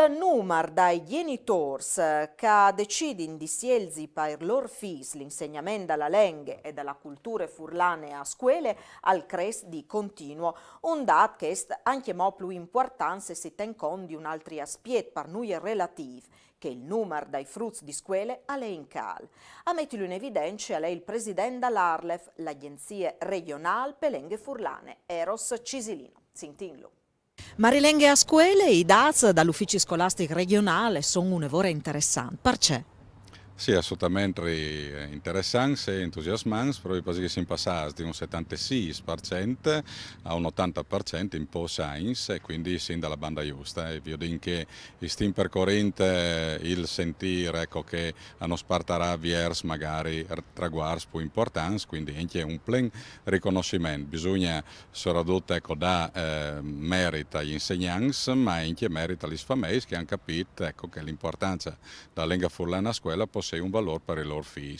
Il numero dai genitori che decidono di scegliere per loro figli l'insegnamento della lingua e della cultura furlane a scuole al cres di continuo, un dato che è anche molto più importante se si tiene conto di un altro aspetto per noi relativo, che il numero dei frutti di scuole è in calo. A metterlo in evidenza è il presidente dell'Arlef, l'agenzia regionale per le lingue furlane, Eros Cisilino. Sentinlo. Marilenghe a scuole, i dati dall'ufficio scolastico regionale sono un'evora interessante. Perché? Sì, assolutamente interessante e entusiasmante, proprio perché si è passati da un 76% a un 80% in po' science e quindi sin dalla banda giusta. E vi dico che stiamo percorrendo il sentire ecco, che hanno spartarà vers magari traguardi più importanti, quindi anche un plen riconoscimento. Bisogna soprattutto ecco, da merito agli insegnanti, ma anche merito alle famiglie che hanno capito ecco, che l'importanza della lingua furlana a scuola possède un valore per i loro figli.